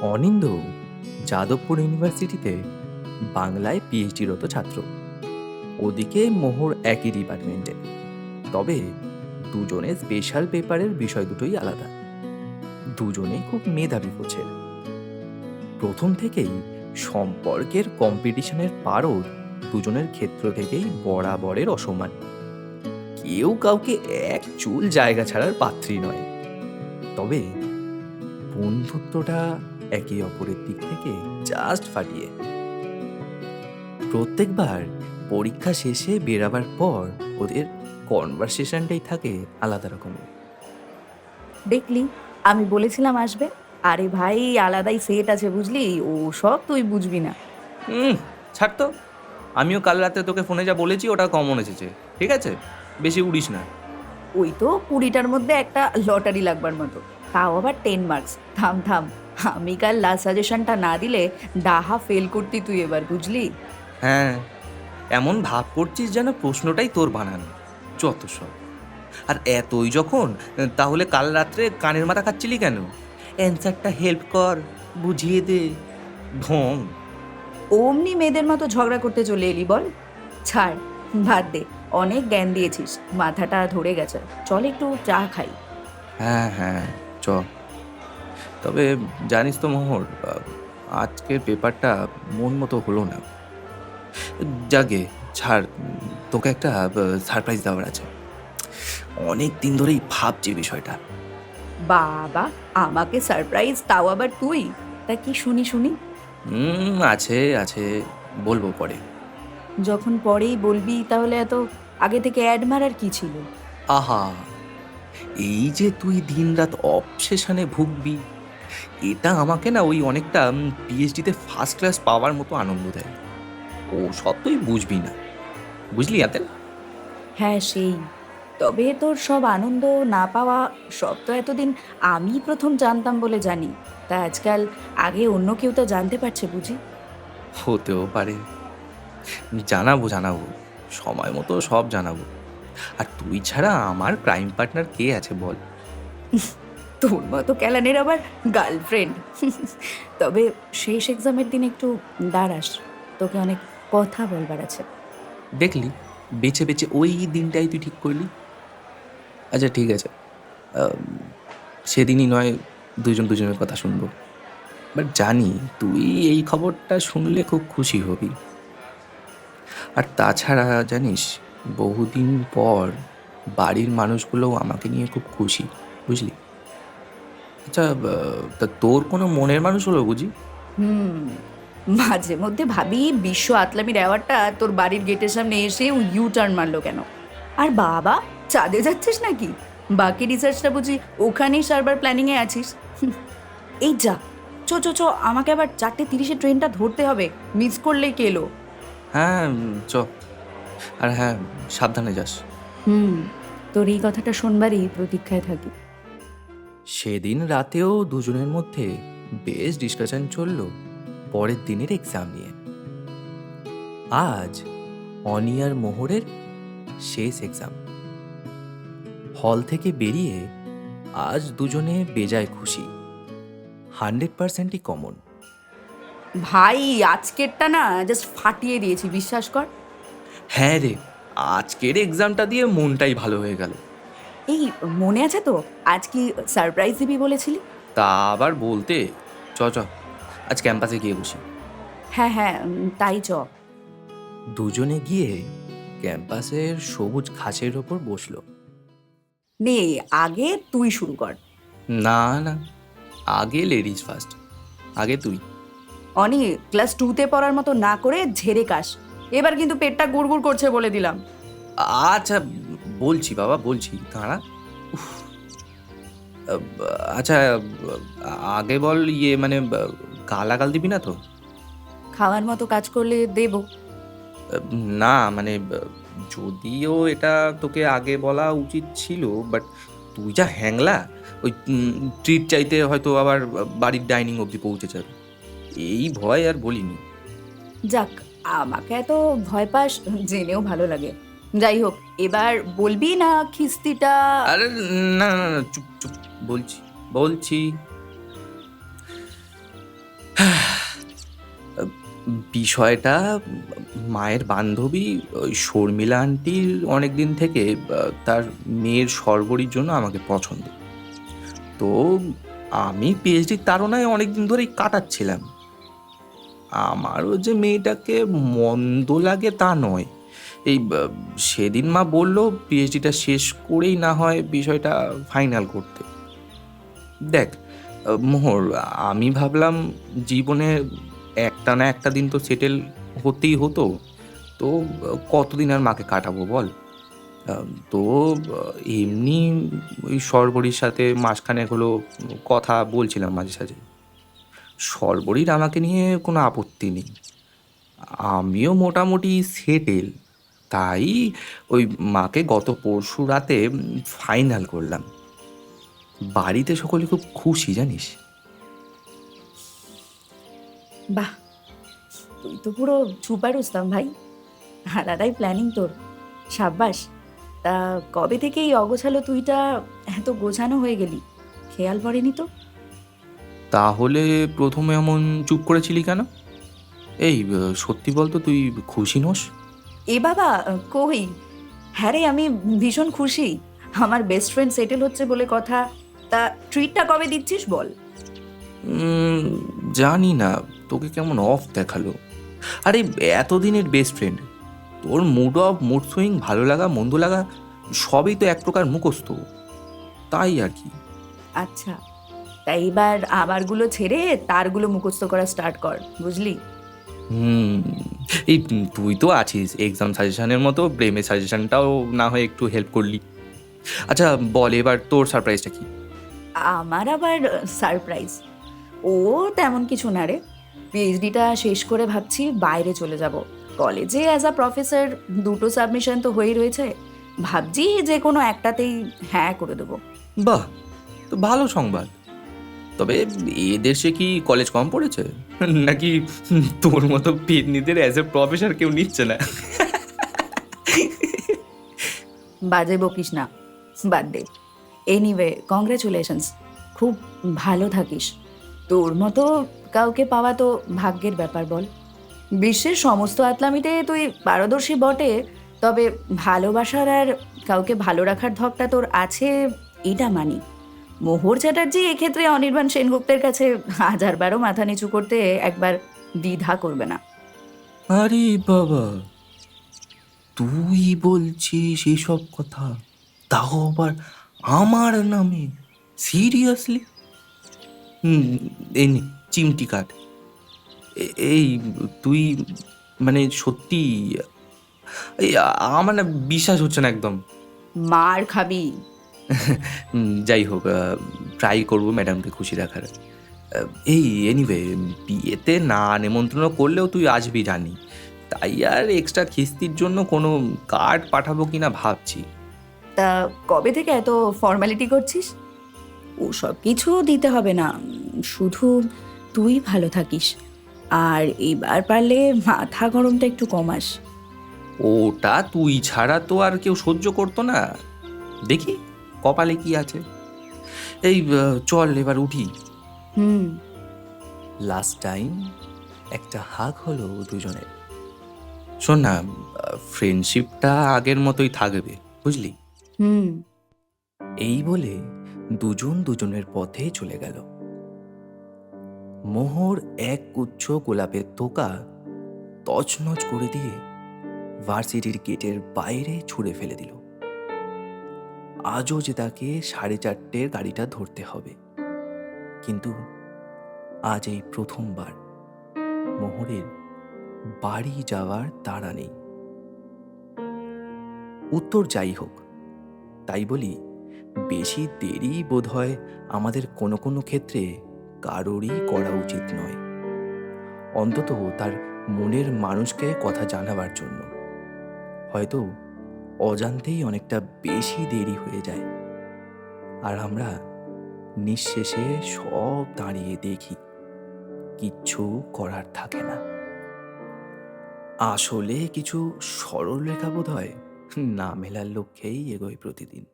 অনিন্দ যাদবপুর ইউনিভার্সিটিতে বাংলায় পিএইচডিরত ছাত্র। ওদিকে মোহর একই ডিপার্টমেন্টে, তবে দুজনের স্পেশাল পেপারের বিষয় দুটোই আলাদা। দুজনেই খুব মেধাবী গোছের। প্রথম থেকেই সম্পর্কের কম্পিটিশনের পারদ দুজনের ক্ষেত্র থেকেই বরাবরের অসমান। কেউ কাউকে এক চুল জায়গা ছাড়ার পাত্রী নয়। তবে বন্ধুত্বটা একে অপরের দিক থেকে জাস্ট ফাটিয়ে। প্রত্যেকবার পরীক্ষা শেষে বেরাবার পর ওদের কনভারসেশনটাই থাকে আলাদা রকমের। দেখলি, আমি বলেছিলাম আসবে। আরে ভাই, আলাদাই সেট আছে বুঝলি, ও সব তুই বুঝবি না। ছাড় তো, আমিও কাল রাতে তোকে ফোনে যা বলেছি ওটা কমন এসেছে, ঠিক আছে? বেশি উড়িস না। ওই তো 20টার মধ্যে একটা লটারি লাগবার মতো, তাও আবার 10 মার্কস। থাম থাম, আমি কাল লাস্ট সাজেশনটা না দিলে ডাহা ফেল করতি তুই এবার, বুঝলি? হ্যাঁ, এমন ভাব করছিস যেন প্রশ্নটাই তোর বানানো, যত সব। আর এতই যখন, তাহলে কাল রাত্রে কানের মাথা খাচ্ছিলি কেন? অ্যান্সারটা হেল্প কর, বুঝিয়ে দে। ঢং। অমনি মেয়েদের মতো ঝগড়া করতে চলে এলি বল? ছাড়, বাদ দে, অনেক জ্ঞান দিয়েছিস, মাথাটা ধরে গেছে। চল একটু চা খাই। হ্যাঁ হ্যাঁ, চ। তবে জানিস তো মোহর, আজকের পেপারটা মন মতো হলো না। যাগে, ছাড়। তোকে একটা সারপ্রাইজ দেওয়ার আছে। অনেক দিন ধরেই ভাবছি বিষয়টা। বাবা, আমাকে সারপ্রাইজ, তাও আবার তুই? তা কি শুনি শুনি। আছে আছে, বলবো পরে। যখন পরেই বলবি তাহলে এত আগে থেকে অ্যাড মারার কি ছিল? আহা, এই যে তুই দিনরাত অবসেশনে ভুগবি, এটা আমাকে না ওই অনেকটা পিএইচডিতে ফার্স্ট ক্লাস পাওয়ার মতো আনন্দ দেয়। ও সব তুই বুঝবি না, বুঝলি আতেল? হ্যাঁ সেই, তবে তোর সব আনন্দ না পাওয়া সব তো এতদিন আমি প্রথম জানতাম বলে জানি। তা আজকাল আগে অন্য কেউ তো জানতে পারছে বুঝি? হতেও পারে। জানাবো জানাবো, সময় মতো সব জানাবো। আর তুই ছাড়া আমার ক্রাইম পার্টনার কে আছে বল? তোর মতো ক্যালানের আবার গার্লফ্রেন্ড? তবে শেষ এক্সামের দিন একটু দাঁড়াস, তোকে অনেক কথা বলবার আছে। দেখলি, বেছে বেছে ওই দিনটাই তুই ঠিক করলি। আচ্ছা ঠিক আছে, আম, সেদিনই নয় দুজন দুজনের কথা শুনবো। বাট জানি তুই এই খবরটা শুনলে খুব খুশি হবি। আর তাছাড়া জানিস, বহুদিন পর বাড়ির মানুষগুলোও আমাকে নিয়ে খুব খুশি, বুঝলি? আচ্ছা, তা তোর কোনো মনের মানুষ হলো বুঝি? হুম, মাঝে মধ্যে ভাবি বিশ্ব আতলামির অ্যাওয়ার্ডটা তোর বাড়ির গেটের সামনে এসে ইউ টার্ন মারলো কেন? আর বাবা, চাঁদে যাচ্ছিস নাকি? বাকি রিসার্চটা বুঝি ওখানেই সার্ভার প্ল্যানিং এ আছিস? এই যা, চো চো চো, আমাকে আবার 4:30-এ ট্রেনটা ধরতে হবে, মিস করলেই কেলো। হ্যাঁ, চ। আর হ্যাঁ, সাবধানে যাস। হুম, তোর এই কথাটা শোনবারই প্রতীক্ষায় থাকি। সেদিন রাতেও দুজনের মধ্যে বেশ ডিসকাশন চলল পরের দিনের এক্সাম নিয়ে। আজ অনিয়ার মোহরের শেষ এক্সাম। হল থেকে বেরিয়ে আজ দুজনে বেজায় খুশি। 100%ই কমন। ভাই, আজকেরটা না জাস্ট ফাটিয়ে দিয়েছি, বিশ্বাস কর। হ্যাঁ রে, আজকের এক্সামটা দিয়ে মনটাই ভালো হয়ে গেল। এই, মনে আছে তো আজ কি সারপ্রাইজ দিবি বলেছিলি? তা আবার বলতে, চ চ, আজ ক্যাম্পাসে গিয়ে বসি। হ্যাঁ হ্যাঁ, তাই চ। দুজনে গিয়ে ক্যাম্পাসের সবুজ ঘাসের ওপর বসলো। নে, আগে তুই শুরু কর। না না, আগে লেডিজ ফার্স্ট, আগে তুই। অনি, ক্লাস 2-তে পড়ার মতো না করে ঝেড়ে কাশ। এবার কিন্তু পেটটা গুড়গুড় করছে বলে দিলাম। আচ্ছা, বলছি বাবা, বলছি, দাঁড়া। উফ, আচ্ছা, আগে বল, ইয়ে মানে গালাগাল দিবি না তো? খাওয়ার মতো কাজ করলে দেব। না মানে, যদিও এটা তোকে আগে বলা উচিত ছিল, বাট তুই যা হ্যাংলা, ওই ট্রিট চাইতে হয়তো আবার বাড়ির ডাইনিং অবধি পৌঁছে যাবে, এই ভয় আর বলিনি। যাক, আমাকে এত ভয় পাস জেনেও ভালো লাগে। যাই হোক, এবার বলবি না খিস্তিটা? আরে না না না, চুপ চুপ, বলছি বলছি। বিষয়টা মায়ের বান্ধবী ওই শর্মিলা আন্টির অনেক দিন থেকে তার মেয়ের সর্বরির জন্য আমাকে পছন্দ। তো আমি পিএইচডির তাড়নায় অনেক দিন ধরেই কাটাচ্ছিলাম। আমারও যে মেয়েটাকে মন্দ লাগে তা নয়। এই সেদিন মা বলল পিএইচডিটা শেষ করেই না হয় বিষয়টা ফাইনাল করতে। দেখ মোহর, আমি ভাবলাম জীবনে একটা না একটা দিন তো সেটেল হতেই হতো। তো কতদিন আর মাকে কাটাবো বল। তো এমনি ওই সর্বরীর সাথে মাসখানেক হলো কথা বলছিলাম মাঝে সাঝে। সর্বরীর আমাকে নিয়ে কোনো আপত্তি নেই, আমিও মোটামুটি সেটেল। তাই ওই মাকে গত পরশু রাতে ফাইনাল করলাম। বাড়িতে সকলে খুব খুশি জানিস। বাহ, তুই তো পুরো সুপার রুস্তাম ভাই, আলাদাই প্ল্যানিং তোর, সাব্বাস। তা কবে থেকে এই অগোছালো তুইটা এত গোছানো হয়ে গেলি, খেয়াল পড়েনি তো? তাহলে প্রথমে এমন চুপ করেছিলি কেন? এই সত্যি বলতো, তুই খুশি নোস? এ বাবা, কই, হ্যাঁ রে, আমি ভীষণ খুশি। আমার বেস্ট ফ্রেন্ড সেটেল হচ্ছে বলে কথা। তা ট্রিটটা কবে দিচ্ছিস বল? উম, জানি না, তোকে কেমন অফ দেখালো। আরে এতদিনের বেস্ট ফ্রেন্ড, তোর মুড অফ মুড সুইং, ভালো লাগা মন্দ লাগা সবই তো এক প্রকার মুখস্থ, তাই আর কি। আচ্ছা, তাই এবার আবারগুলো ছেড়ে তারগুলো মুখস্থ করা স্টার্ট কর, বুঝলি? হুম, এই তুই তো আছিস, এক্সাম সাজেশনের মতো প্রেমের সাজেশনটাও না হয় একটু হেল্প করলি। আচ্ছা বল, এবার তোর সারপ্রাইজটা কি? আমার আবার সারপ্রাইজ? ও তেমন কিছু না রে, পিএইচডিটা শেষ করে ভাবছি বাইরে চলে যাব। কলেজে অ্যাজ আ প্রফেসর দুটো সাবমিশন তো হয়েই রয়েছে, ভাবছি যে কোনো একটাতেই হ্যাঁ করে দেবো। বাহ, তো ভালো সংবাদ। তবে এ দেশে কি কলেজ কম পড়েছে, নাকি তোর মতো পেতনিদের অ্যাজ এ প্রফেসর কেউ নিচ্ছে না? বাজে বকিস না, বাদ দে। এনিওয়ে, কংগ্রেচুলেশনস, খুব ভালো থাকিস। তোর মতো কাউকে পাওয়া তো ভাগ্যের ব্যাপার বল। বিশ্বের সমস্ত আতলামিতে তুই পারদর্শী বটে, তবে ভালোবাসার আর কাউকে ভালো রাখার ধকটা তোর আছে, এটা মানি। মোহর চ্যাটার্জি এক্ষেত্রে অনির্বাণ সেনগুপ্তের কাছে 1000 মাথা নিচু করতে একবার দ্বিধা করবে না। আরে বাবা, তুই বলছিস এসব কথা, তাও আবার আমার নামে? সিরিয়াসলি? হুম, এই নে চিমটি কাঠ। এই তুই মানে সত্যি? এই আমার না বিশ্বাস হচ্ছে না একদম। মার খাবি। যাই হোক, ট্রাই করবো ম্যাডামকে খুশি রাখার। এই এনিওয়ে, বিয়েতে না নেমন্ত্রণ করলেও তুই আসবি জানি, তাই আর এক্সট্রা খিস্তির জন্য কোনো কার্ড পাঠাবো কিনা ভাবছি। তা কবে থেকে এত ফর্মালিটি করছিস? ও সব কিছু দিতে হবে না, শুধু তুই ভালো থাকিস। আর এবার পারলে মাথা গরমটা একটু কমাস। ওটা তুই ছাড়া তো আর কেউ সহ্য করতো না। দেখি কপালে কি আছে। এই চল এবার উঠি। হুম। লাস্ট টাইম একটা হাগ হলো দুজনের। শোন না, ফ্রেন্ডশিপটা আগের মতোই থাকবে, বুঝলি? হুম। এই বলে দুজন দুজনের পথে চলে গেল। মোহর এক গুচ্ছ গোলাপের তোকা তছনছ করে দিয়ে ভার্সিটির গেটের বাইরে ছুঁড়ে ফেলে দিল। আজও যে তাকে 4:30 গাড়িটা ধরতে হবে, কিন্তু আজ এই প্রথমবার মোহরের বাড়ি যাওয়ার তাড়া নেই। উত্তর যাই হোক, তাই বলি বেশি দেরি বোধহয় আমাদের কোনো কোনো ক্ষেত্রে কারোরই করা উচিত নয়, অন্তত তার মনের মানুষকে কথা জানাবার জন্য। হয়তো অজান্তেই অনেকটা বেশি দেরি হয়ে যায়, আর আমরা নিঃশেষে সব দাঁড়িয়ে দেখি, কিচ্ছু করার থাকে না। আসলে কিছু সরল রেখা বোধ হয় না মেলার লক্ষ্যেই এগোয় প্রতিদিন।